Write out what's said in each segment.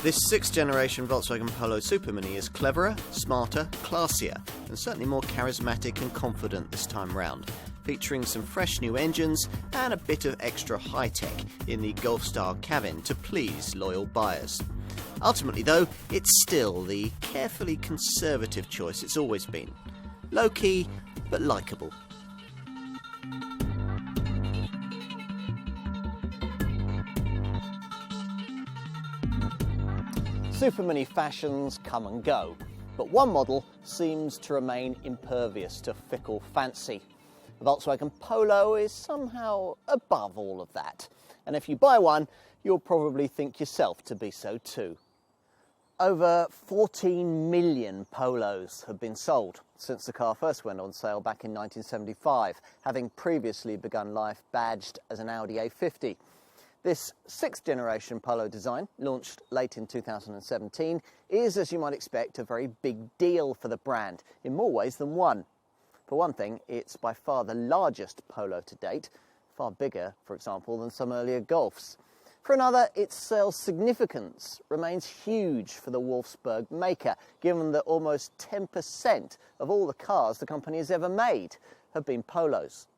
This 6th generation Volkswagen Polo Super Mini is cleverer, smarter, classier, and certainly more charismatic and confident this time round, featuring some fresh new engines and a bit of extra high-tech in the Golf-style cabin to please loyal buyers. Ultimately though, it's still the carefully conservative choice it's always been. Low-key, but likeable. Super Mini fashions come and go, but one model seems to remain impervious to fickle fancy. The Volkswagen Polo is somehow above all of that, and if you buy one, you'll probably think yourself to be so too. Over 14 million Polos have been sold since the car first went on sale back in 1975, having previously begun life badged as an Audi A50. This 6th generation Polo design, launched late in 2017, is, as you might expect, a very big deal for the brand, in more ways than one. For one thing, it's by far the largest Polo to date, far bigger, for example, than some earlier Golfs. For another, its sales significance remains huge for the Wolfsburg maker, given that almost 10% of all the cars the company has ever made have been Polos.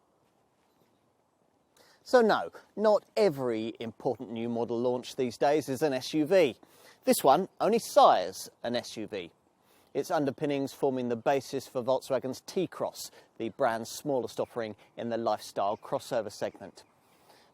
So no, not every important new model launch these days is an SUV. This one only sires an SUV. Its underpinnings forming the basis for Volkswagen's T-Cross, the brand's smallest offering in the lifestyle crossover segment.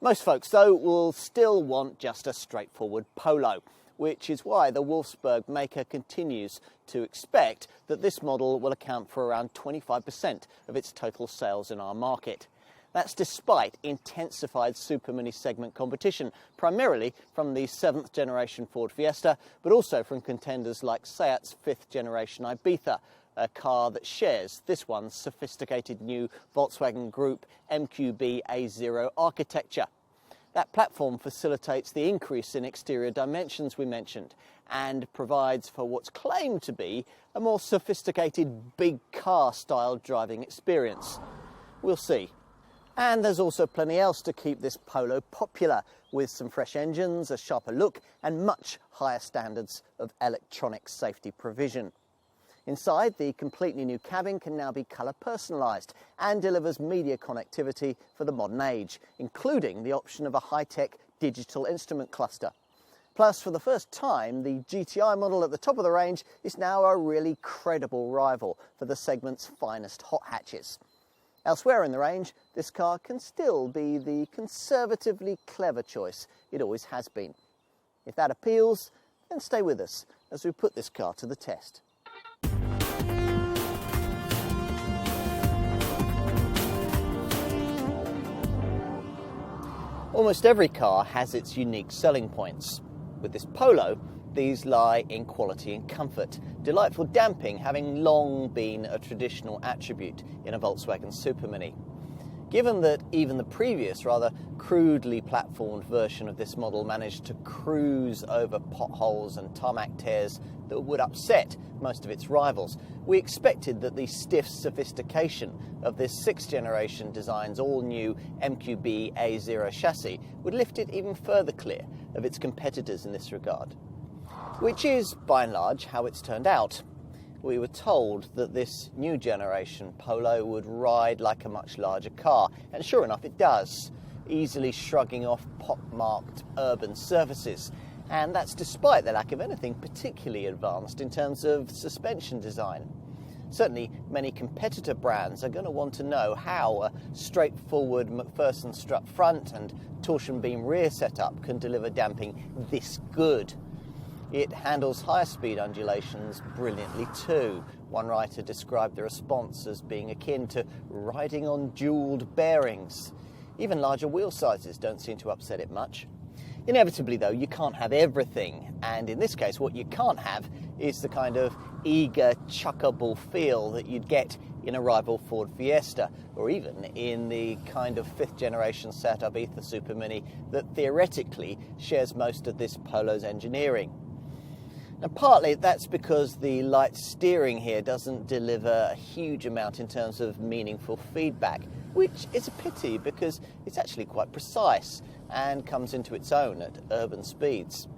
Most folks, though, will still want just a straightforward Polo, which is why the Wolfsburg maker continues to expect that this model will account for around 25% of its total sales in our market. That's despite intensified Super Mini segment competition, primarily from the 7th generation Ford Fiesta, but also from contenders like Seat's 5th generation Ibiza, a car that shares this one's sophisticated new Volkswagen Group MQB A0 architecture. That platform facilitates the increase in exterior dimensions we mentioned and provides for what's claimed to be a more sophisticated big car style driving experience. We'll see. And there's also plenty else to keep this Polo popular, with some fresh engines, a sharper look, and much higher standards of electronic safety provision. Inside, the completely new cabin can now be colour personalised and delivers media connectivity for the modern age, including the option of a high-tech digital instrument cluster. Plus, for the first time, the GTI model at the top of the range is now a really credible rival for the segment's finest hot hatches. Elsewhere in the range, this car can still be the conservatively clever choice it always has been. If that appeals, then stay with us as we put this car to the test. Almost every car has its unique selling points. With this Polo, these lie in quality and comfort, delightful damping having long been a traditional attribute in a Volkswagen Super Mini. Given that even the previous, rather crudely platformed version of this model managed to cruise over potholes and tarmac tears that would upset most of its rivals, we expected that the stiff sophistication of this 6th generation design's all-new MQB A0 chassis would lift it even further clear of its competitors in this regard. Which is, by and large, how it's turned out. We were told that this new generation Polo would ride like a much larger car, and sure enough it does, easily shrugging off pock-marked urban surfaces, and that's despite the lack of anything particularly advanced in terms of suspension design. Certainly, many competitor brands are going to want to know how a straightforward McPherson strut front and torsion beam rear setup can deliver damping this good. It handles higher speed undulations brilliantly too. One writer described the response as being akin to riding on jewelled bearings. Even larger wheel sizes don't seem to upset it much. Inevitably though, you can't have everything, and in this case what you can't have is the kind of eager, chuckable feel that you'd get in a rival Ford Fiesta, or even in the kind of 5th generation Seat Ibiza Super Mini that theoretically shares most of this Polo's engineering. Now, partly that's because the light steering here doesn't deliver a huge amount in terms of meaningful feedback, which is a pity because it's actually quite precise and comes into its own at urban speeds.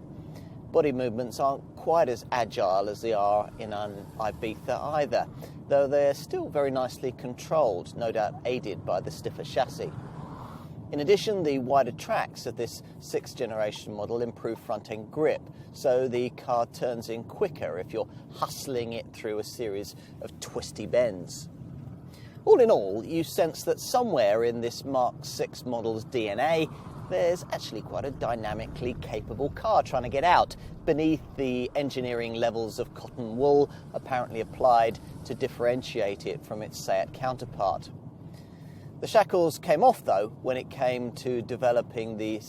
Body movements aren't quite as agile as they are in an Ibiza either, though they're still very nicely controlled, no doubt aided by the stiffer chassis. In addition, the wider tracks of this 6th generation model improve front-end grip, so the car turns in quicker if you're hustling it through a series of twisty bends. All in all, you sense that somewhere in this Mark VI model's DNA, there's actually quite a dynamically capable car trying to get out beneath the engineering levels of cotton wool apparently applied to differentiate it from its Seat counterpart. The shackles came off, though, when it came to developing the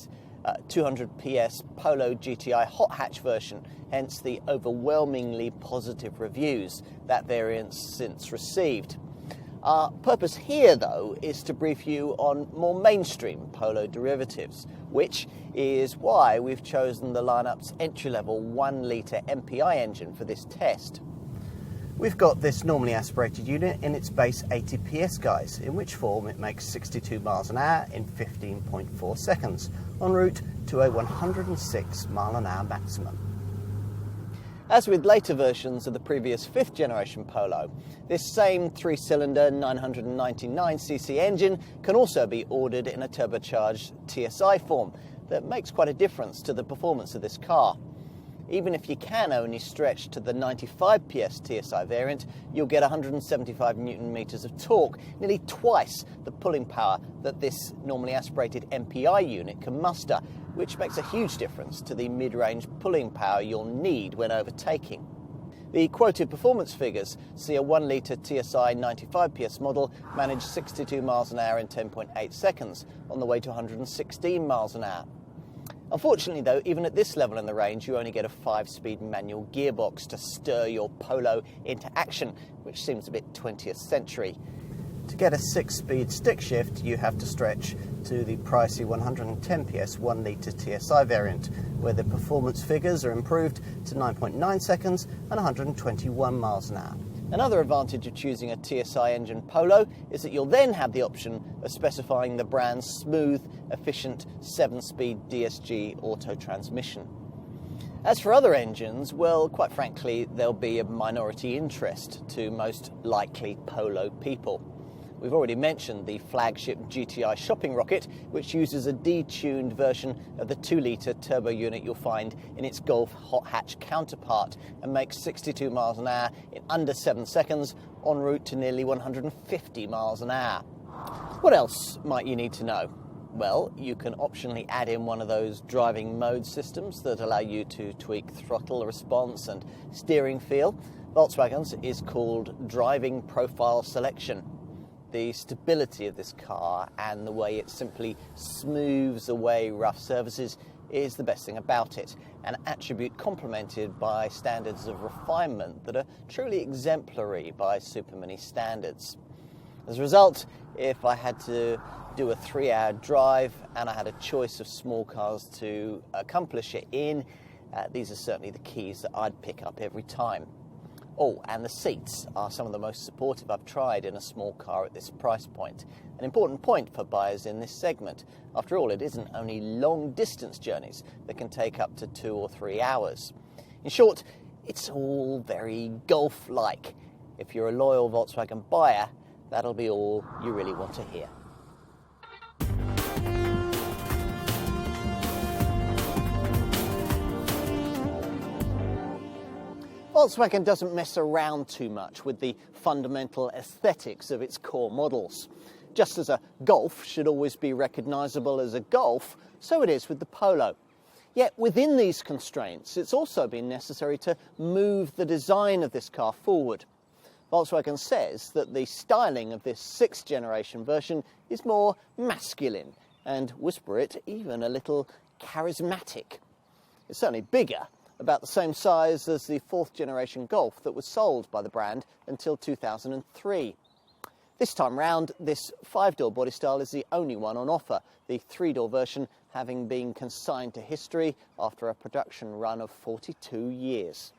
200 PS Polo GTI hot hatch version, hence the overwhelmingly positive reviews that variant's since received. Our purpose here, though, is to brief you on more mainstream Polo derivatives, which is why we've chosen the lineup's entry-level 1-litre MPI engine for this test. We've got this normally aspirated unit in its base 80 PS, guys, in which form it makes 62 miles an hour in 15.4 seconds, en route to a 106 mile an hour maximum. As with later versions of the previous 5th generation Polo, this same 3-cylinder 999cc engine can also be ordered in a turbocharged TSI form that makes quite a difference to the performance of this car. Even if you can only stretch to the 95 PS TSI variant, you'll get 175 Newton meters of torque, nearly twice the pulling power that this normally aspirated MPI unit can muster, which makes a huge difference to the mid-range pulling power you'll need when overtaking. The quoted performance figures see a 1-litre TSI 95 PS model manage 62 miles an hour in 10.8 seconds on the way to 116 miles an hour. Unfortunately, though, even at this level in the range, you only get a 5-speed manual gearbox to stir your Polo into action, which seems a bit 20th century. To get a 6-speed stick shift, you have to stretch to the pricey 110 PS 1-litre TSI variant, where the performance figures are improved to 9.9 seconds and 121 miles an hour. Another advantage of choosing a TSI engine Polo is that you'll then have the option of specifying the brand's smooth, efficient 7-speed DSG auto transmission. As for other engines, well, quite frankly, they'll be of minority interest to most likely Polo people. We've already mentioned the flagship GTI shopping rocket, which uses a detuned version of the 2-litre turbo unit you'll find in its Golf hot hatch counterpart and makes 62 miles an hour in under 7 seconds en route to nearly 150 miles an hour. What else might you need to know? Well, you can optionally add in one of those driving mode systems that allow you to tweak throttle response and steering feel. Volkswagen's is called driving profile selection. The stability of this car and the way it simply smooths away rough surfaces is the best thing about it, an attribute complemented by standards of refinement that are truly exemplary by Supermini standards. As a result, if I had to do a 3-hour drive and I had a choice of small cars to accomplish it in, these are certainly the keys that I'd pick up every time. Oh, and the seats are some of the most supportive I've tried in a small car at this price point. An important point for buyers in this segment. After all, it isn't only long-distance journeys that can take up to 2 or 3 hours. In short, it's all very Golf-like. If you're a loyal Volkswagen buyer, that'll be all you really want to hear. Volkswagen doesn't mess around too much with the fundamental aesthetics of its core models. Just as a Golf should always be recognisable as a Golf, so it is with the Polo. Yet within these constraints, it's also been necessary to move the design of this car forward. Volkswagen says that the styling of this 6th generation version is more masculine and, whisper it, even a little charismatic. It's certainly bigger, about the same size as the 4th generation Golf that was sold by the brand until 2003. This time round, this 5-door body style is the only one on offer, the 3-door version having been consigned to history after a production run of 42 years.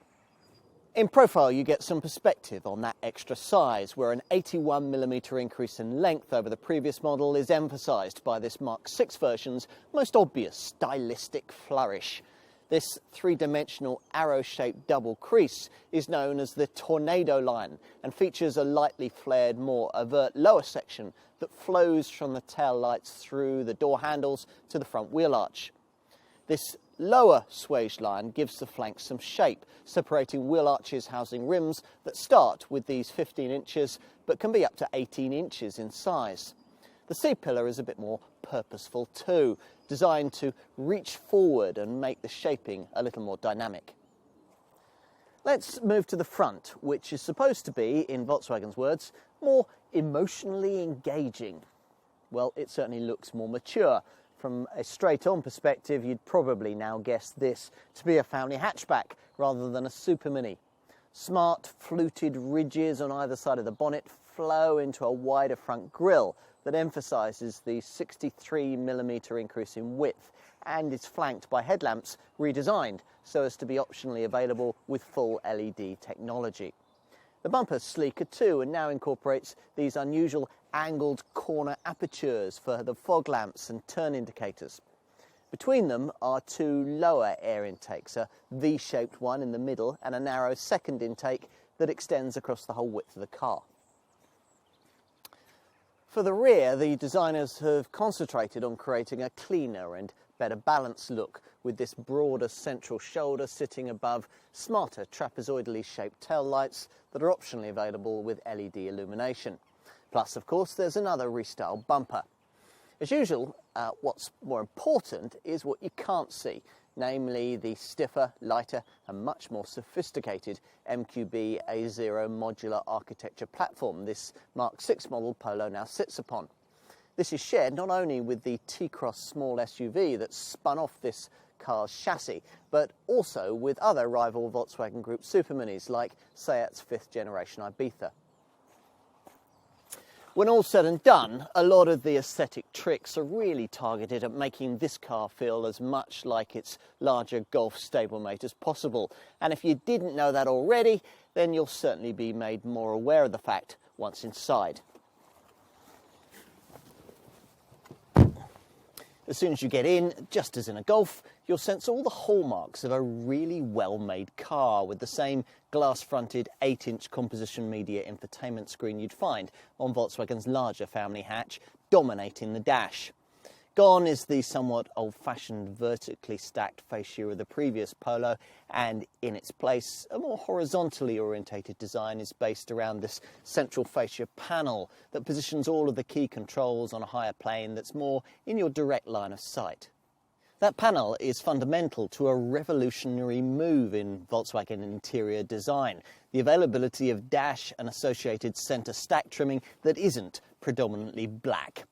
In profile, you get some perspective on that extra size, where an 81mm increase in length over the previous model is emphasised by this Mark VI version's most obvious stylistic flourish. This three-dimensional arrow-shaped double crease is known as the tornado line and features a lightly flared, more overt lower section that flows from the tail lights through the door handles to the front wheel arch. This lower swage line gives the flanks some shape, separating wheel arches housing rims that start with these 15 inches but can be up to 18 inches in size. The C-pillar is a bit more purposeful too, designed to reach forward and make the shaping a little more dynamic. Let's move to the front, which is supposed to be, in Volkswagen's words, more emotionally engaging. Well, it certainly looks more mature. From a straight-on perspective, you'd probably now guess this to be a family hatchback rather than a Super Mini. Smart, fluted ridges on either side of the bonnet flow into a wider front grille that emphasises the 63mm increase in width and is flanked by headlamps redesigned so as to be optionally available with full LED technology. The bumper's sleeker too and now incorporates these unusual angled corner apertures for the fog lamps and turn indicators. Between them are two lower air intakes, a V-shaped one in the middle and a narrow second intake that extends across the whole width of the car. For the rear, the designers have concentrated on creating a cleaner and better balanced look, with this broader central shoulder sitting above smarter trapezoidally shaped tail lights that are optionally available with LED illumination. Plus, of course, there's another restyled bumper. As usual, what's more important is what you can't see, namely the stiffer, lighter and much more sophisticated MQB A0 modular architecture platform this Mark VI model Polo now sits upon. This is shared not only with the T-Cross small SUV that spun off this car's chassis, but also with other rival Volkswagen Group Super Minis like Seat's 5th generation Ibiza. When all's said and done, a lot of the aesthetic tricks are really targeted at making this car feel as much like its larger Golf stablemate as possible. And if you didn't know that already, then you'll certainly be made more aware of the fact once inside. As soon as you get in, just as in a Golf, you'll sense all the hallmarks of a really well-made car with the same glass-fronted 8-inch composition media infotainment screen you'd find on Volkswagen's larger family hatch, dominating the dash. Gone is the somewhat old-fashioned vertically stacked fascia of the previous Polo, and in its place, a more horizontally orientated design is based around this central fascia panel that positions all of the key controls on a higher plane that's more in your direct line of sight. That panel is fundamental to a revolutionary move in Volkswagen interior design, the availability of dash and associated centre stack trimming that isn't predominantly black.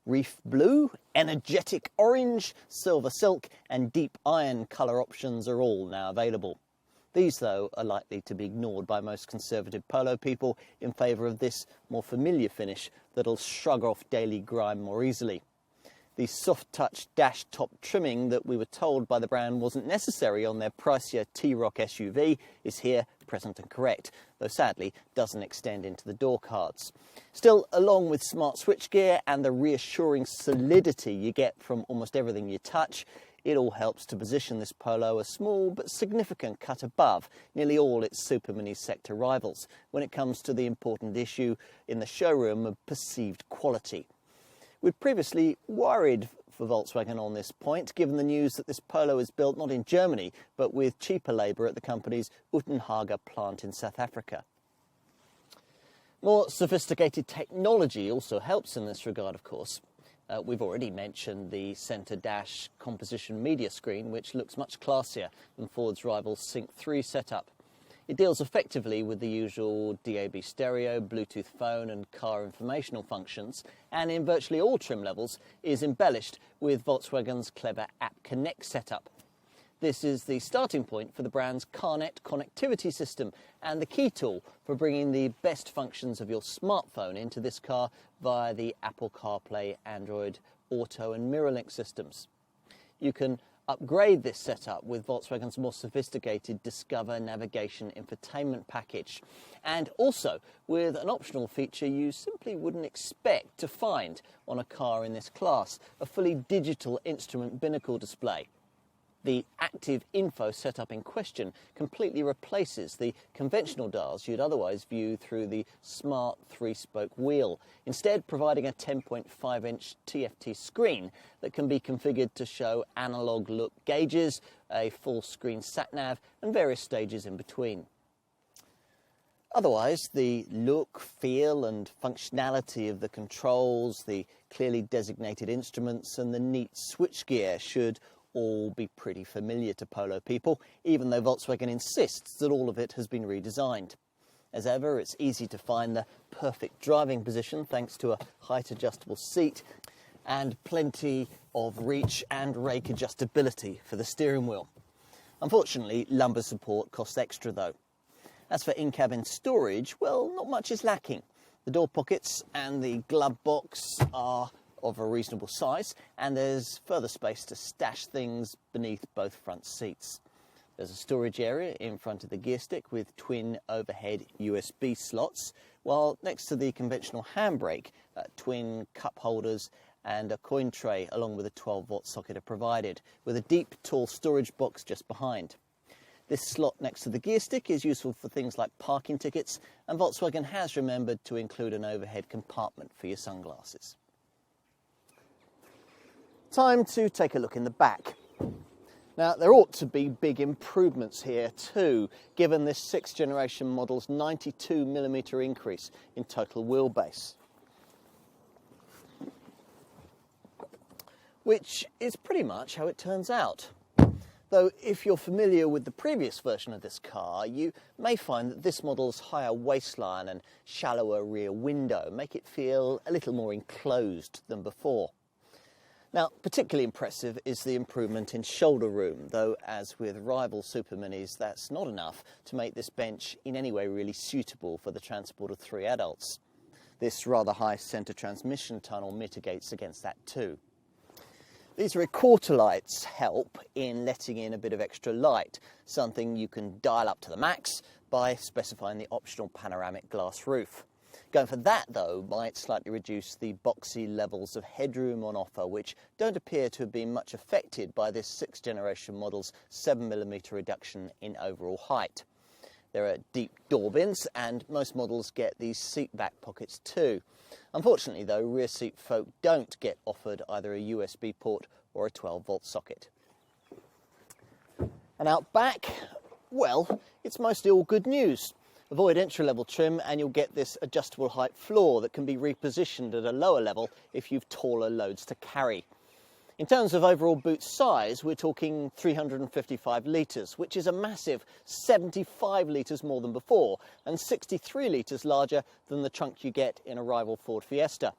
Reef blue, energetic orange, silver silk and deep iron colour options are all now available. These, though, are likely to be ignored by most conservative Polo people in favour of this more familiar finish that'll shrug off daily grime more easily. The soft-touch dash top trimming that we were told by the brand wasn't necessary on their pricier T-Roc SUV is here, present and correct, though sadly doesn't extend into the door cards. Still, along with smart switchgear and the reassuring solidity you get from almost everything you touch, it all helps to position this Polo a small but significant cut above nearly all its Super Mini sector rivals when it comes to the important issue in the showroom of perceived quality. We'd previously worried for Volkswagen on this point, given the news that this Polo is built not in Germany, but with cheaper labour at the company's Utenhagen plant in South Africa. More sophisticated technology also helps in this regard, of course. We've already mentioned the centre dash composition media screen, which looks much classier than Ford's rival Sync 3 setup. It deals effectively with the usual DAB stereo, Bluetooth phone and car informational functions, and in virtually all trim levels is embellished with Volkswagen's clever App Connect setup. This is the starting point for the brand's CarNet connectivity system and the key tool for bringing the best functions of your smartphone into this car via the Apple CarPlay, Android Auto and MirrorLink systems. You can Upgrade this setup with Volkswagen's more sophisticated Discover navigation infotainment package, and also with an optional feature you simply wouldn't expect to find on a car in this class, a fully digital instrument binnacle display. The active info setup in question completely replaces the conventional dials you'd otherwise view through the smart 3-spoke wheel, instead providing a 10.5-inch TFT screen that can be configured to show analog look gauges, a full-screen sat-nav and various stages in between. Otherwise, the look, feel and functionality of the controls, the clearly designated instruments and the neat switchgear should all be pretty familiar to Polo people, even though Volkswagen insists that all of it has been redesigned. As ever, it's easy to find the perfect driving position thanks to a height-adjustable seat and plenty of reach and rake adjustability for the steering wheel. Unfortunately, lumbar support costs extra though. As for in-cabin storage, well, not much is lacking. The door pockets and the glove box are of a reasonable size, and there's further space to stash things beneath both front seats. There's a storage area in front of the gear stick with twin overhead USB slots, while next to the conventional handbrake, twin cup holders and a coin tray along with a 12-volt socket are provided, with a deep, tall storage box just behind. This slot next to the gear stick is useful for things like parking tickets, and Volkswagen has remembered to include an overhead compartment for your sunglasses. Time to take a look in the back. Now, there ought to be big improvements here too, given this 6th generation model's 92mm increase in total wheelbase, which is pretty much how it turns out. Though if you're familiar with the previous version of this car, you may find that this model's higher waistline and shallower rear window make it feel a little more enclosed than before. Now, particularly impressive is the improvement in shoulder room, though as with rival Super Minis, that's not enough to make this bench in any way really suitable for the transport of 3 adults. This rather high centre transmission tunnel mitigates against that too. These rear quarter lights help in letting in a bit of extra light, something you can dial up to the max by specifying the optional panoramic glass roof. Going for that, though, might slightly reduce the boxy levels of headroom on offer, which don't appear to have been much affected by this 6th generation model's 7mm reduction in overall height. There are deep door bins, and most models get these seat back pockets too. Unfortunately, though, rear seat folk don't get offered either a USB port or a 12-volt socket. And out back, well, it's mostly all good news. Avoid entry-level trim and you'll get this adjustable height floor that can be repositioned at a lower level if you've taller loads to carry. In terms of overall boot size, we're talking 355 litres, which is a massive 75 litres more than before and 63 litres larger than the trunk you get in a rival Ford Fiesta.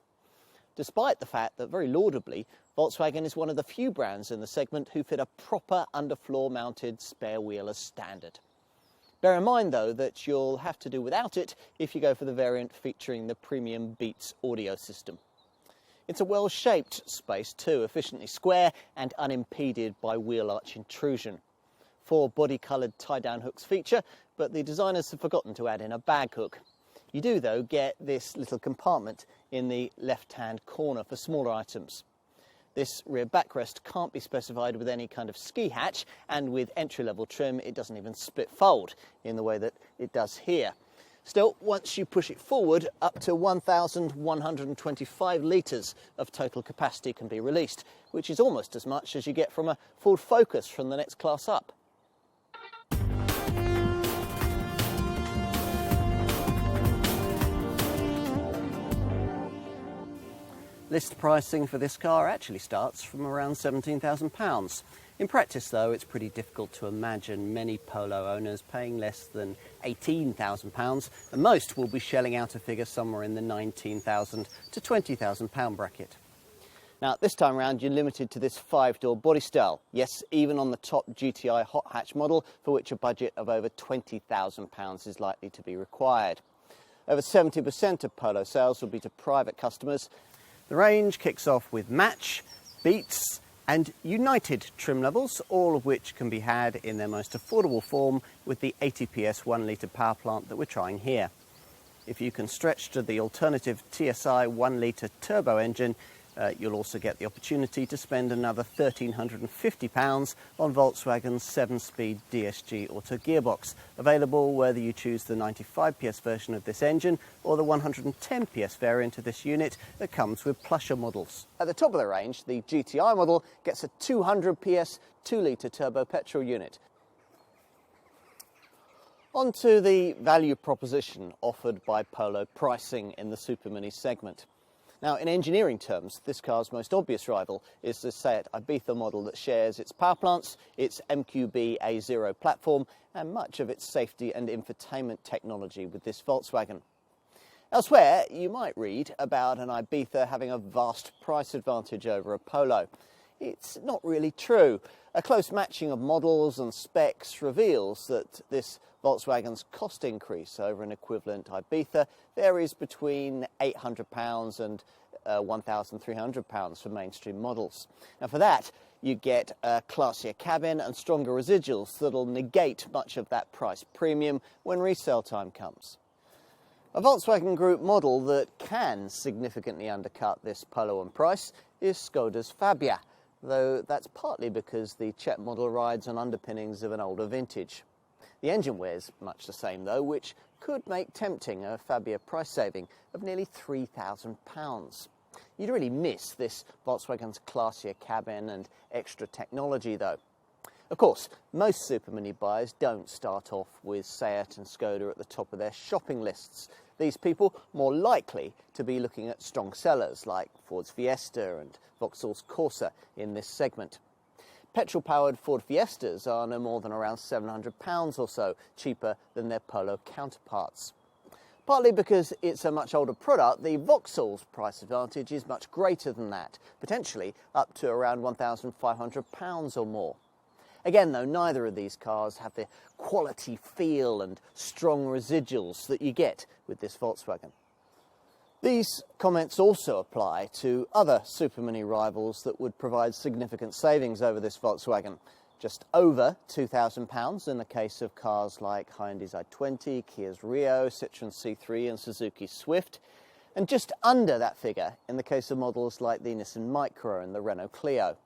Despite the fact that, very laudably, Volkswagen is one of the few brands in the segment who fit a proper underfloor mounted spare wheel as standard. Bear in mind, though, that you'll have to do without it if you go for the variant featuring the premium Beats audio system. It's a well-shaped space too, efficiently square and unimpeded by wheel arch intrusion. 4 body-coloured tie-down hooks feature, but the designers have forgotten to add in a bag hook. You do, though, get this little compartment in the left-hand corner for smaller items. This rear backrest can't be specified with any kind of ski hatch, and with entry-level trim it doesn't even split fold in the way that it does here. Still, once you push it forward, up to 1,125 litres of total capacity can be released, which is almost as much as you get from a Ford Focus from the next class up. List pricing for this car actually starts from around £17,000. In practice, though, it's pretty difficult to imagine many Polo owners paying less than £18,000, and most will be shelling out a figure somewhere in the £19,000 to £20,000 bracket. Now, this time round, you're limited to this 5-door body style. Yes, even on the top GTI hot hatch model, for which a budget of over £20,000 is likely to be required. Over 70% of Polo sales will be to private customers. The range kicks off with Match, Beats, and United trim levels, all of which can be had in their most affordable form with the 80 PS 1 litre power plant that we're trying here. If you can stretch to the alternative TSI 1 litre turbo engine, you'll also get the opportunity to spend another £1,350 on Volkswagen's 7-speed DSG auto gearbox, available whether you choose the 95 PS version of this engine or the 110 PS variant of this unit that comes with plusher models. At the top of the range, the GTI model gets a 200 PS 2 litre turbo petrol unit. On to the value proposition offered by Polo pricing in the Super Mini segment. Now, in engineering terms, this car's most obvious rival is the Seat Ibiza model that shares its power plants, its MQB A0 platform, and much of its safety and infotainment technology with this Volkswagen. Elsewhere, you might read about an Ibiza having a vast price advantage over a Polo. It's not really true. A close matching of models and specs reveals that this Volkswagen's cost increase over an equivalent Ibiza varies between £800 and £1,300 for mainstream models. Now, for that, you get a classier cabin and stronger residuals that'll negate much of that price premium when resale time comes. A Volkswagen Group model that can significantly undercut this Polo in price is Skoda's Fabia, though that's partly because the Czech model rides on underpinnings of an older vintage. The engine wears much the same though, which could make tempting a Fabia price saving of nearly £3,000. You'd really miss this Volkswagen's classier cabin and extra technology though. Of course, most Super Mini buyers don't start off with Seat and Skoda at the top of their shopping lists. These people more likely to be looking at strong sellers like Ford's Fiesta and Vauxhall's Corsa in this segment. Petrol-powered Ford Fiestas are no more than around £700 or so cheaper than their Polo counterparts. Partly because it's a much older product, the Vauxhall's price advantage is much greater than that, potentially up to around £1,500 or more. Again, though, neither of these cars have the quality feel and strong residuals that you get with this Volkswagen. These comments also apply to other Super Mini rivals that would provide significant savings over this Volkswagen. Just over £2,000 in the case of cars like Hyundai's i20, Kia's Rio, Citroën C3 and Suzuki Swift, and just under that figure in the case of models like the Nissan Micra and the Renault Clio.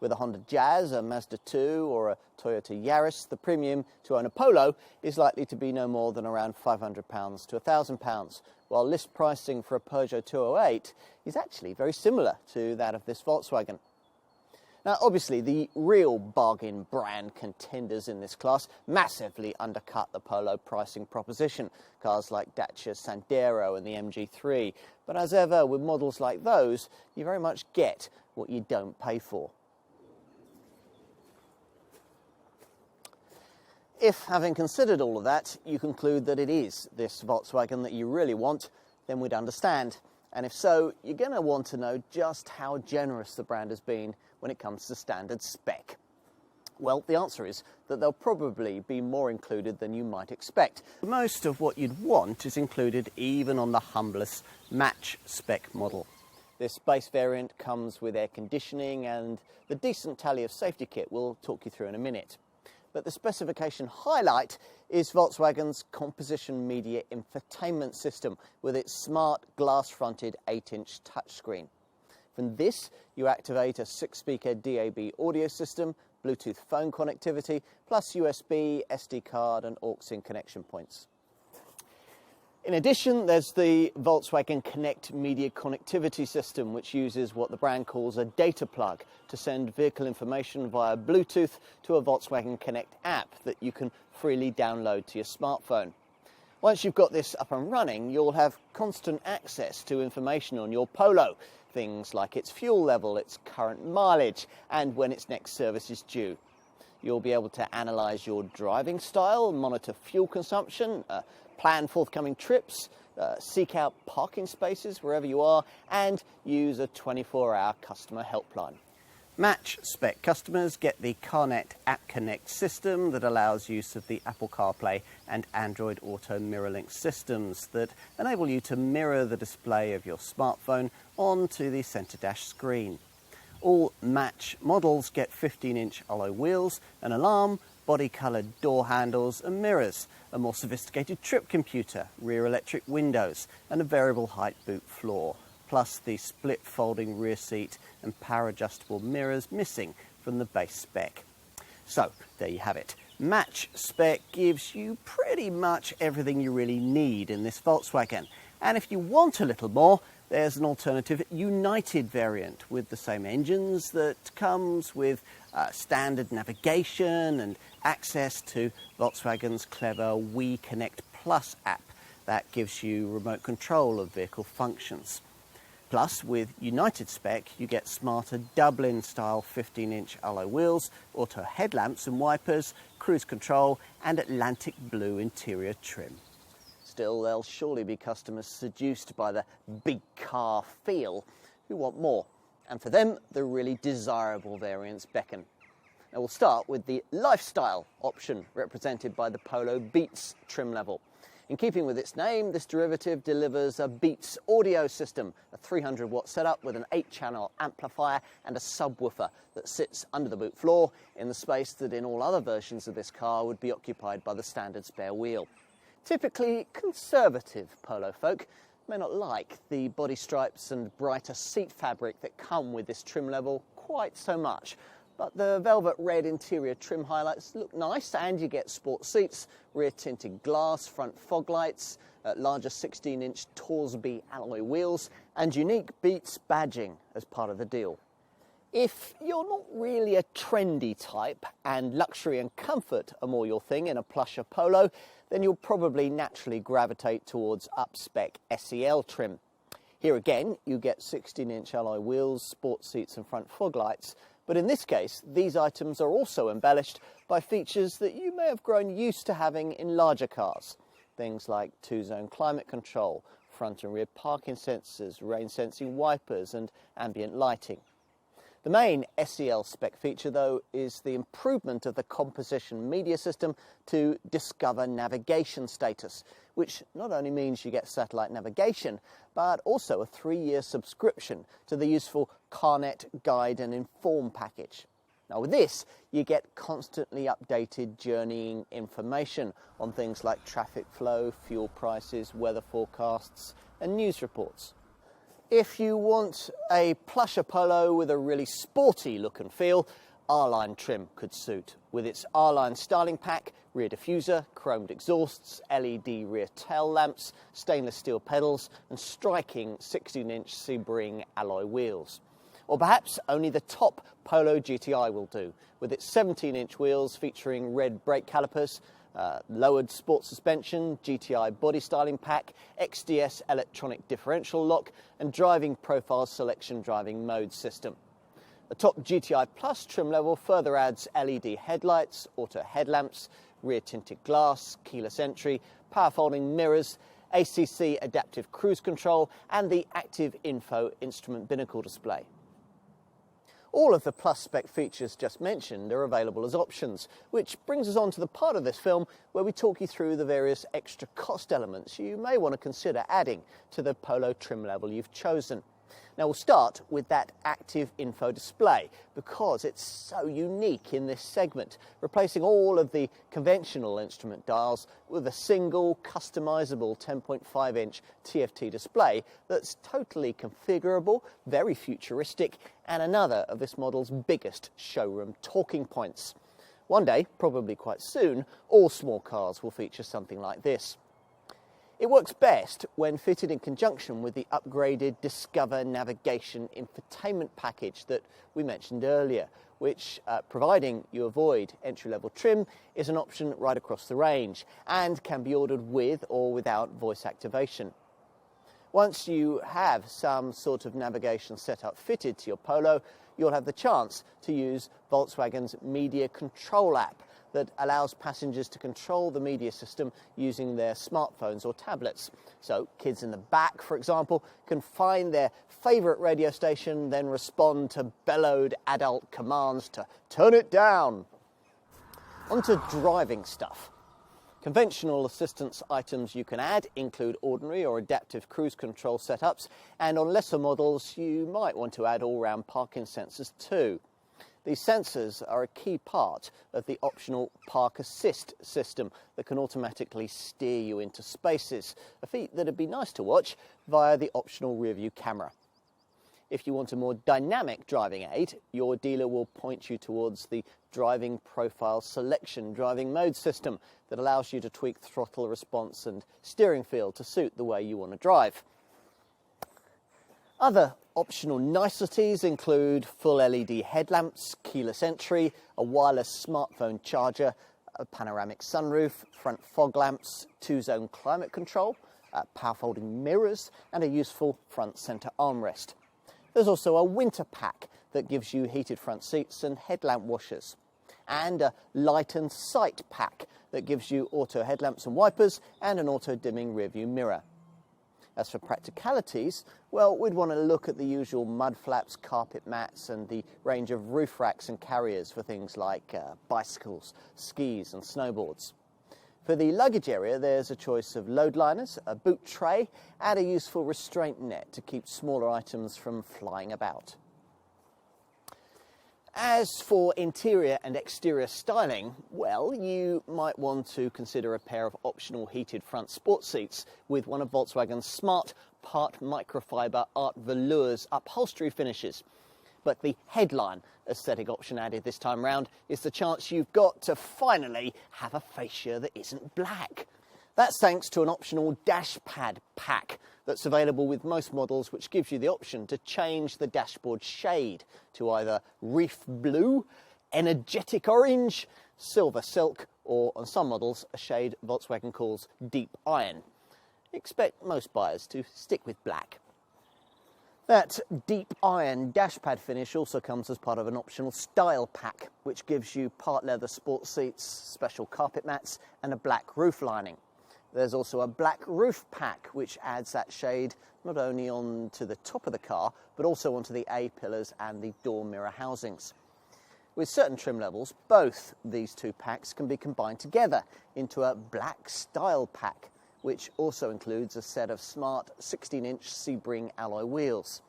With a Honda Jazz, a Mazda 2 or a Toyota Yaris, the premium to own a Polo is likely to be no more than around £500 to £1,000, while list pricing for a Peugeot 208 is actually very similar to that of this Volkswagen. Now, obviously, the real bargain brand contenders in this class massively undercut the Polo pricing proposition, cars like Dacia Sandero and the MG3. But as ever, with models like those, you very much get what you don't pay for. If, having considered all of that, you conclude that it is this Volkswagen that you really want, then we'd understand. And if so, you're going to want to know just how generous the brand has been when it comes to standard spec. Well, the answer is that there'll probably be more included than you might expect. Most of what you'd want is included even on the humblest match spec model. This base variant comes with air conditioning and the decent tally of safety kit we'll talk you through in a minute. But the specification highlight is Volkswagen's composition media infotainment system with its smart glass-fronted 8-inch touchscreen. From this, you activate a 6-speaker DAB audio system, Bluetooth phone connectivity, plus USB, SD card and aux-in connection points. In addition, there's the Volkswagen Connect media connectivity system, which uses what the brand calls a data plug to send vehicle information via Bluetooth to a Volkswagen Connect app that you can freely download to your smartphone. Once you've got this up and running, you'll have constant access to information on your Polo, things like its fuel level, its current mileage, and when its next service is due. You'll be able to analyse your driving style, monitor fuel consumption, plan forthcoming trips, seek out parking spaces wherever you are, and use a 24-hour customer helpline. Match spec customers get the CarNet App Connect system that allows use of the Apple CarPlay and Android Auto MirrorLink systems that enable you to mirror the display of your smartphone onto the centre dash screen. All match models get 15-inch alloy wheels, an alarm, body-coloured door handles and mirrors, a more sophisticated trip computer, rear electric windows and a variable height boot floor, plus the split folding rear seat and power adjustable mirrors missing from the base spec. So there you have it. Match spec gives you pretty much everything you really need in this Volkswagen. And if you want a little more, there's an alternative United variant with the same engines that comes with standard navigation and access to Volkswagen's clever We Connect Plus app that gives you remote control of vehicle functions. Plus, with United spec, you get smarter Dublin-style 15-inch alloy wheels, auto headlamps and wipers, cruise control and Atlantic blue interior trim. Still, there'll surely be customers seduced by the big car feel who want more. And for them, the really desirable variants beckon. Now we'll start with the lifestyle option represented by the Polo Beats trim level. In keeping with its name, this derivative delivers a Beats audio system, a 300-watt setup with an 8-channel amplifier and a subwoofer that sits under the boot floor in the space that in all other versions of this car would be occupied by the standard spare wheel. Typically conservative Polo folk may not like the body stripes and brighter seat fabric that come with this trim level quite so much. But the velvet red interior trim highlights look nice, and you get sport seats, rear tinted glass, front fog lights, larger 16-inch Torsby alloy wheels and unique Beats badging as part of the deal. If you're not really a trendy type and luxury and comfort are more your thing in a plusher Polo, then you'll probably naturally gravitate towards up-spec SEL trim. Here again, you get 16-inch alloy wheels, sport seats and front fog lights, but in this case, these items are also embellished by features that you may have grown used to having in larger cars. Things like 2-zone climate control, front and rear parking sensors, rain-sensing wipers and ambient lighting. The main SEL spec feature, though, is the improvement of the composition media system to discover navigation status, which not only means you get satellite navigation, but also a 3-year subscription to the useful CarNet Guide and Inform package. Now with this, you get constantly updated journeying information on things like traffic flow, fuel prices, weather forecasts and news reports. If you want a plusher Polo with a really sporty look and feel, R-Line trim could suit, with its R-Line styling pack, rear diffuser, chromed exhausts, LED rear tail lamps, stainless steel pedals and striking 16-inch Sebring alloy wheels. Or perhaps only the top Polo GTI will do, with its 17-inch wheels featuring red brake calipers, lowered sport suspension, GTI body styling pack, XDS electronic differential lock and driving profile selection driving mode system. The top GTI Plus trim level further adds LED headlights, auto headlamps, rear tinted glass, keyless entry, power folding mirrors, ACC adaptive cruise control and the active info instrument binnacle display. All of the Plus spec features just mentioned are available as options, which brings us on to the part of this film where we talk you through the various extra cost elements you may want to consider adding to the Polo trim level you've chosen. Now we'll start with that active info display because it's so unique in this segment, replacing all of the conventional instrument dials with a single customizable 10.5-inch TFT display that's totally configurable, very futuristic, and another of this model's biggest showroom talking points. One day, probably quite soon, all small cars will feature something like this. It works best when fitted in conjunction with the upgraded Discover Navigation Infotainment package that we mentioned earlier, which, providing you avoid entry-level trim, is an option right across the range and can be ordered with or without voice activation. Once you have some sort of navigation setup fitted to your Polo, you'll have the chance to use Volkswagen's Media Control app that allows passengers to control the media system using their smartphones or tablets. So kids in the back, for example, can find their favourite radio station, then respond to bellowed adult commands to turn it down. On to driving stuff. Conventional assistance items you can add include ordinary or adaptive cruise control setups, and on lesser models you might want to add all-round parking sensors too. These sensors are a key part of the optional park assist system that can automatically steer you into spaces, a feat that'd be nice to watch via the optional rear-view camera. If you want a more dynamic driving aid, your dealer will point you towards the driving profile selection driving mode system that allows you to tweak throttle response and steering feel to suit the way you want to drive. Other optional niceties include full LED headlamps, keyless entry, a wireless smartphone charger, a panoramic sunroof, front fog lamps, 2-zone climate control, power folding mirrors, and a useful front centre armrest. There's also a winter pack that gives you heated front seats and headlamp washers, and a light and sight pack that gives you auto headlamps and wipers and an auto dimming rearview mirror. As for practicalities, well, we'd want to look at the usual mud flaps, carpet mats and the range of roof racks and carriers for things like bicycles, skis and snowboards. For the luggage area, there's a choice of load liners, a boot tray and a useful restraint net to keep smaller items from flying about. As for interior and exterior styling, well, you might want to consider a pair of optional heated front sport seats with one of Volkswagen's smart part microfiber art velours upholstery finishes. But the headline aesthetic option added this time round is the chance you've got to finally have a fascia that isn't black. That's thanks to an optional dash pad pack that's available with most models, which gives you the option to change the dashboard shade to either reef blue, energetic orange, silver silk, or on some models a shade Volkswagen calls deep iron. Expect most buyers to stick with black. That deep iron dashpad finish also comes as part of an optional style pack, which gives you part leather sport seats, special carpet mats and a black roof lining. There's also a black roof pack, which adds that shade not only onto the top of the car, but also onto the A-pillars and the door mirror housings. With certain trim levels, both these two packs can be combined together into a black style pack, which also includes a set of smart 16-inch Sebring alloy wheels.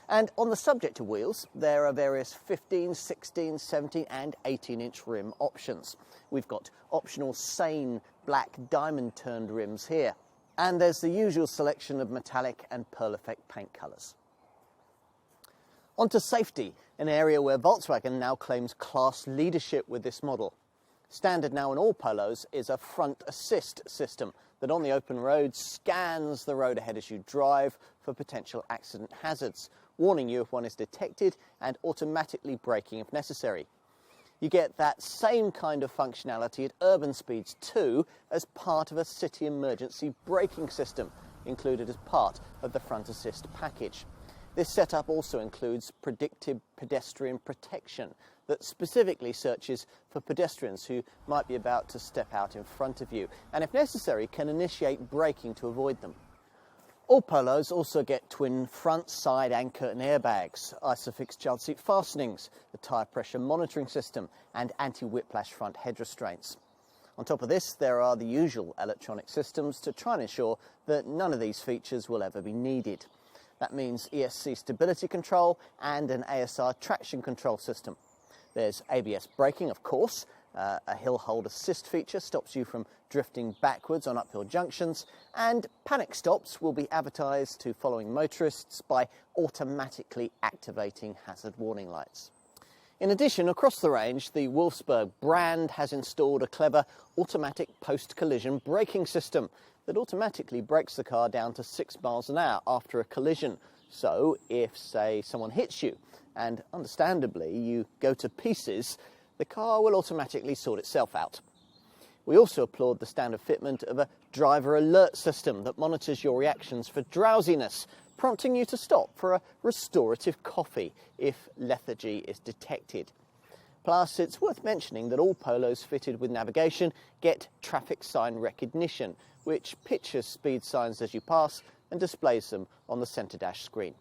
And on the subject of wheels, there are various 15, 16, 17 and 18-inch rim options. We've got optional Sane black diamond-turned rims here. And there's the usual selection of metallic and pearl effect paint colours. On to safety, an area where Volkswagen now claims class leadership with this model. Standard now in all Polos is a front assist system that on the open road scans the road ahead as you drive for potential accident hazards, warning you if one is detected and automatically braking if necessary. You get that same kind of functionality at urban speeds too, as part of a city emergency braking system included as part of the front assist package. This setup also includes predictive pedestrian protection that specifically searches for pedestrians who might be about to step out in front of you, and if necessary can initiate braking to avoid them. All Polos also get twin front, side and curtain airbags, Isofix child seat fastenings, the tyre pressure monitoring system and anti-whiplash front head restraints. On top of this, there are the usual electronic systems to try and ensure that none of these features will ever be needed. That means ESC stability control and an ASR traction control system. There's ABS braking, of course. A hill hold assist feature stops you from drifting backwards on uphill junctions, and panic stops will be advertised to following motorists by automatically activating hazard warning lights. In addition, across the range, the Wolfsburg brand has installed a clever automatic post-collision braking system that automatically brakes the car down to 6 miles an hour after a collision. So if, say, someone hits you and, understandably, you go to pieces, the car will automatically sort itself out. We also applaud the standard fitment of a driver alert system that monitors your reactions for drowsiness, prompting you to stop for a restorative coffee if lethargy is detected. Plus, it's worth mentioning that all Polos fitted with navigation get traffic sign recognition, which pictures speed signs as you pass and displays them on the centre dash screen.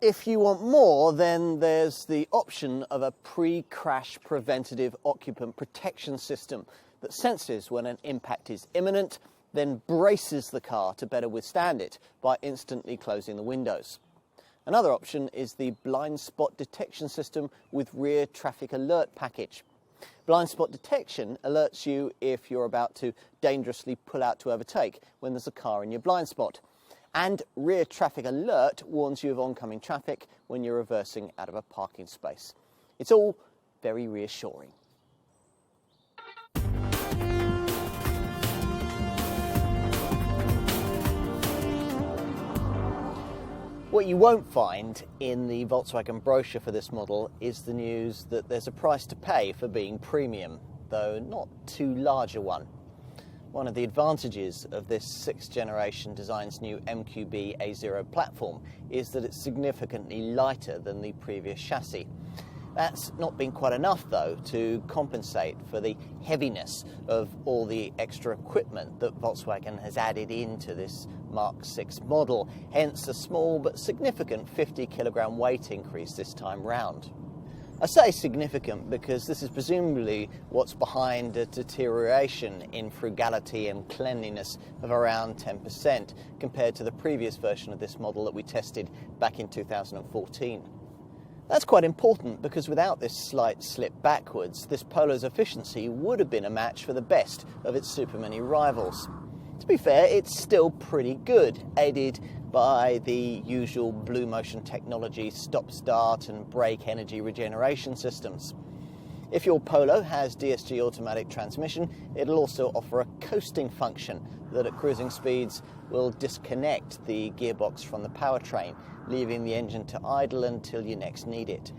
If you want more, then there's the option of a pre-crash preventative occupant protection system that senses when an impact is imminent, then braces the car to better withstand it by instantly closing the windows. Another option is the blind spot detection system with rear traffic alert package. Blind spot detection alerts you if you're about to dangerously pull out to overtake when there's a car in your blind spot. And rear traffic alert warns you of oncoming traffic when you're reversing out of a parking space. It's all very reassuring. What you won't find in the Volkswagen brochure for this model is the news that there's a price to pay for being premium, though not too large a one. One of the advantages of this 6th generation design's new MQB A0 platform is that it's significantly lighter than the previous chassis. That's not been quite enough, though, to compensate for the heaviness of all the extra equipment that Volkswagen has added into this Mark 6 model, hence a small but significant 50 kilogram weight increase this time round. I say significant because this is presumably what's behind a deterioration in frugality and cleanliness of around 10% compared to the previous version of this model that we tested back in 2014. That's quite important because without this slight slip backwards, this Polo's efficiency would have been a match for the best of its Super Mini rivals. To be fair, it's still pretty good, aided by the usual Blue Motion technology stop-start and brake energy regeneration systems. If your Polo has DSG automatic transmission, it'll also offer a coasting function that at cruising speeds will disconnect the gearbox from the powertrain, leaving the engine to idle until you next need it.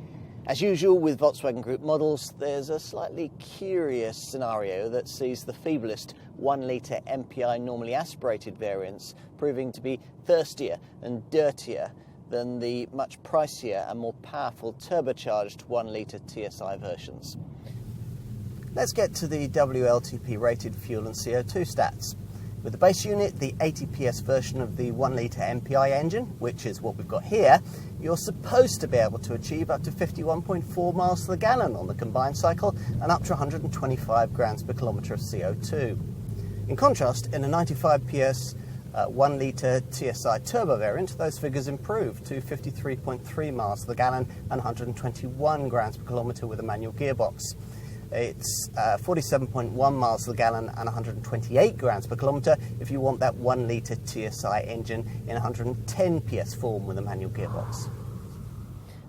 As usual with Volkswagen Group models, there's a slightly curious scenario that sees the feeblest 1-litre MPI normally aspirated variants proving to be thirstier and dirtier than the much pricier and more powerful turbocharged 1-litre TSI versions. Let's get to the WLTP rated fuel and CO2 stats. With the base unit, the 80 PS version of the 1-litre MPI engine, which is what we've got here, you're supposed to be able to achieve up to 51.4 miles to the gallon on the combined cycle and up to 125 grams per kilometre of CO2. In contrast, in a 95 PS 1-litre TSI turbo variant, those figures improve to 53.3 miles to the gallon and 121 grams per kilometre with a manual gearbox. It's 47.1 miles to the gallon and 128 grams per kilometre if you want that 1-litre TSI engine in 110 PS form with a manual gearbox.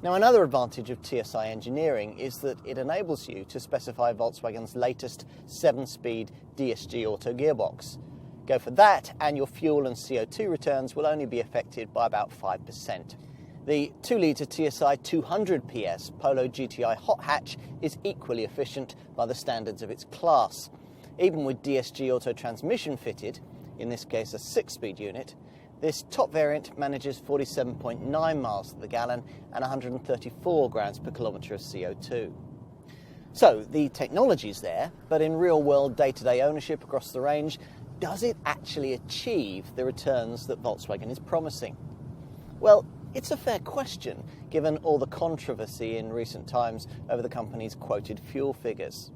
Now, another advantage of TSI engineering is that it enables you to specify Volkswagen's latest 7-speed DSG auto gearbox. Go for that and your fuel and CO2 returns will only be affected by about 5%. The 2-litre TSI 200 PS Polo GTI hot hatch is equally efficient by the standards of its class. Even with DSG auto transmission fitted, in this case a 6-speed unit, this top variant manages 47.9 miles to the gallon and 134 grams per kilometre of CO2. So the technology's there, but in real-world day-to-day ownership across the range, does it actually achieve the returns that Volkswagen is promising? Well, it's a fair question, given all the controversy in recent times over the company's quoted fuel figures.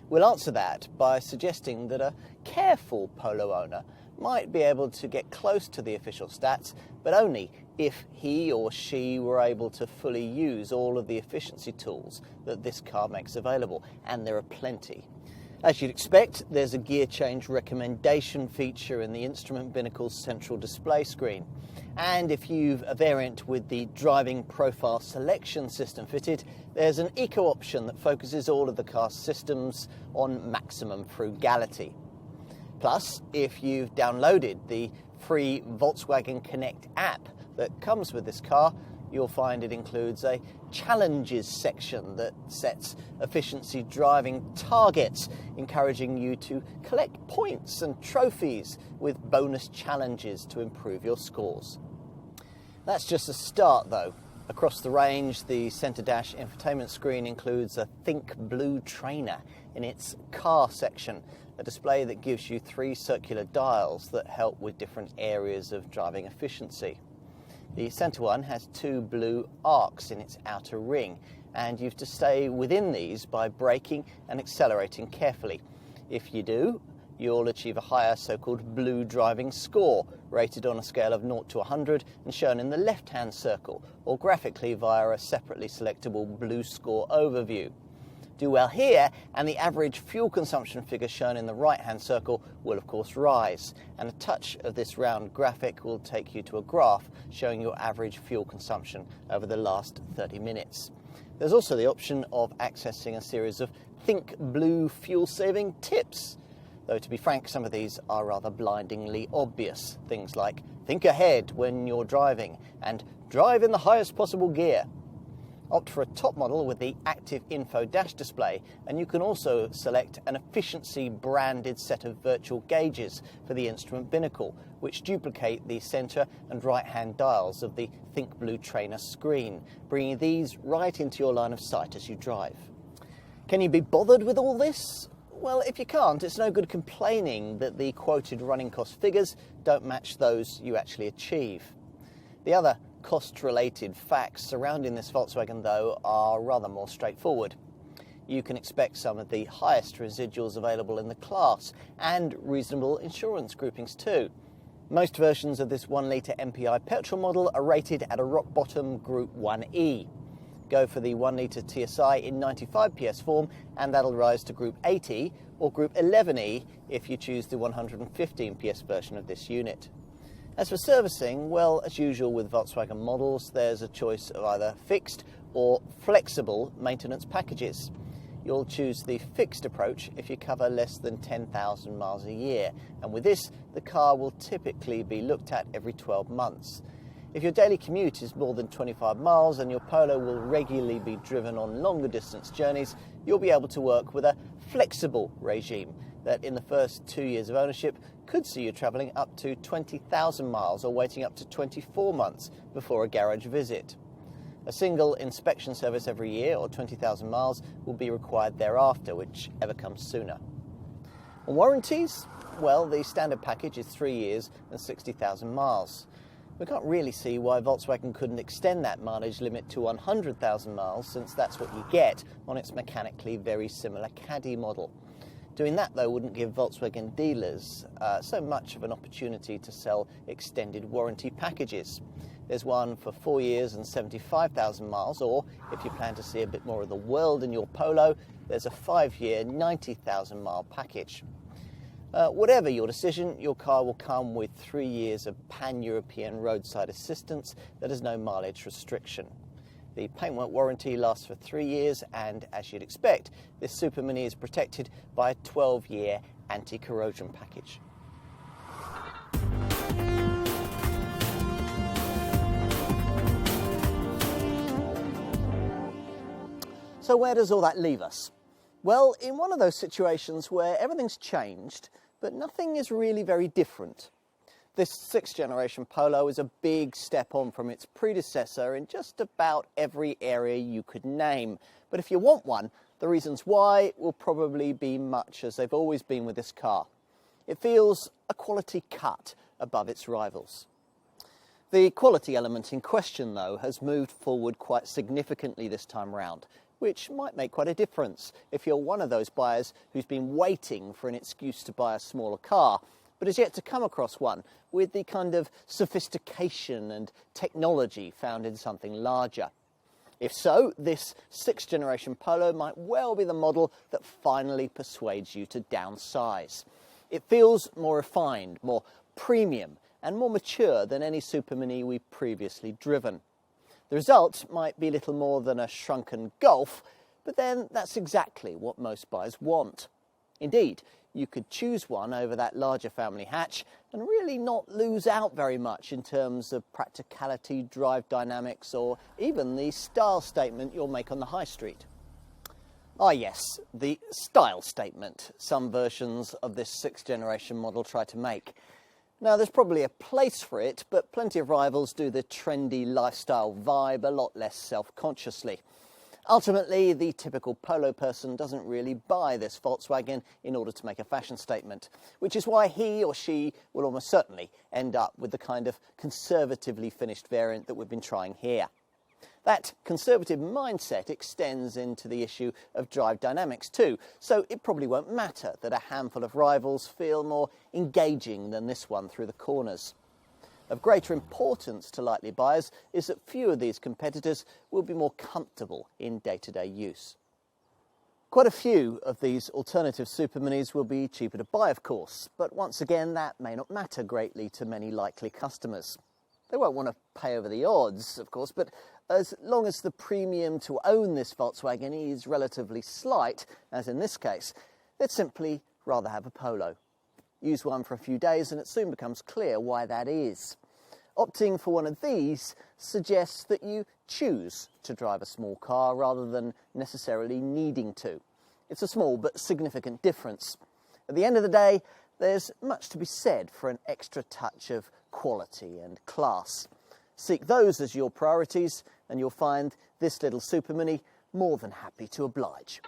We'll answer that by suggesting that a careful Polo owner might be able to get close to the official stats, but only if he or she were able to fully use all of the efficiency tools that this car makes available, and there are plenty. As you'd expect, there's a gear change recommendation feature in the instrument binnacle's central display screen. And if you've a variant with the driving profile selection system fitted, there's an eco option that focuses all of the car's systems on maximum frugality. Plus, if you've downloaded the free Volkswagen Connect app that comes with this car, you'll find it includes a challenges section that sets efficiency driving targets, encouraging you to collect points and trophies with bonus challenges to improve your scores. That's just a start, though. Across the range, the centre dash infotainment screen includes a Think Blue trainer in its car section, a display that gives you 3 circular dials that help with different areas of driving efficiency. The centre one has 2 blue arcs in its outer ring, and you have to stay within these by braking and accelerating carefully. If you do, you'll achieve a higher so-called blue driving score, rated on a scale of 0 to 100 and shown in the left-hand circle, or graphically via a separately selectable blue score overview. Do well here, and the average fuel consumption figure shown in the right-hand circle will of course rise, and a touch of this round graphic will take you to a graph showing your average fuel consumption over the last 30 minutes. There's also the option of accessing a series of Think Blue fuel-saving tips, though to be frank, some of these are rather blindingly obvious. Things like think ahead when you're driving and drive in the highest possible gear. Opt for a top model with the active info dash display, and you can also select an efficiency branded set of virtual gauges for the instrument binnacle, which duplicate the centre and right hand dials of the Think Blue Trainer screen, bringing these right into your line of sight as you drive. Can you be bothered with all this? Well, if you can't, it's no good complaining that the quoted running cost figures don't match those you actually achieve. The other cost-related facts surrounding this Volkswagen, though, are rather more straightforward. You can expect some of the highest residuals available in the class, and reasonable insurance groupings too. Most versions of this 1 litre MPI petrol model are rated at a rock-bottom Group 1E. Go for the 1 litre TSI in 95 PS form, and that'll rise to Group 80 or Group 11E if you choose the 115 PS version of this unit. As for servicing, well, as usual with Volkswagen models, there's a choice of either fixed or flexible maintenance packages. You'll choose the fixed approach if you cover less than 10,000 miles a year, and with this, the car will typically be looked at every 12 months. If your daily commute is more than 25 miles and your Polo will regularly be driven on longer distance journeys, you'll be able to work with a flexible regime that in the first 2 years of ownership could see you travelling up to 20,000 miles or waiting up to 24 months before a garage visit. A single inspection service every year or 20,000 miles will be required thereafter, whichever comes sooner. On warranties, well, the standard package is 3 years and 60,000 miles. We can't really see why Volkswagen couldn't extend that mileage limit to 100,000 miles, since that's what you get on its mechanically very similar Caddy model. Doing that, though, wouldn't give Volkswagen dealers so much of an opportunity to sell extended warranty packages. There's one for 4 years and 75,000 miles, or if you plan to see a bit more of the world in your Polo, there's a 5-year, 90,000 mile package. Whatever your decision, your car will come with 3 years of pan-European roadside assistance that has no mileage restriction. The paintwork warranty lasts for 3 years, and as you'd expect, this Super Mini is protected by a 12-year anti-corrosion package. So where does all that leave us? Well, in one of those situations where everything's changed, but nothing is really very different. This 6th generation Polo is a big step on from its predecessor in just about every area you could name. But if you want one, the reasons why will probably be much as they've always been with this car. It feels a quality cut above its rivals. The quality element in question, though, has moved forward quite significantly this time round, which might make quite a difference if you're one of those buyers who's been waiting for an excuse to buy a smaller car, but has yet to come across one with the kind of sophistication and technology found in something larger. If so, this 6th generation Polo might well be the model that finally persuades you to downsize. It feels more refined, more premium, and more mature than any Super Mini we've previously driven. The result might be little more than a shrunken Golf, but then that's exactly what most buyers want. Indeed, you could choose one over that larger family hatch and really not lose out very much in terms of practicality, drive dynamics, or even the style statement you'll make on the high street. Ah yes, the style statement some versions of this 6th generation model try to make. Now, there's probably a place for it, but plenty of rivals do the trendy lifestyle vibe a lot less self-consciously. Ultimately, the typical Polo person doesn't really buy this Volkswagen in order to make a fashion statement, which is why he or she will almost certainly end up with the kind of conservatively finished variant that we've been trying here. That conservative mindset extends into the issue of drive dynamics too, so it probably won't matter that a handful of rivals feel more engaging than this one through the corners. Of greater importance to likely buyers is that few of these competitors will be more comfortable in day-to-day use. Quite a few of these alternative Super Minis will be cheaper to buy, of course, but once again that may not matter greatly to many likely customers. They won't want to pay over the odds, of course, but as long as the premium to own this Volkswagen is relatively slight, as in this case, they'd simply rather have a Polo. Use one for a few days and it soon becomes clear why that is. Opting for one of these suggests that you choose to drive a small car rather than necessarily needing to. It's a small but significant difference. At the end of the day, there's much to be said for an extra touch of quality and class. Seek those as your priorities and you'll find this little Super Mini more than happy to oblige.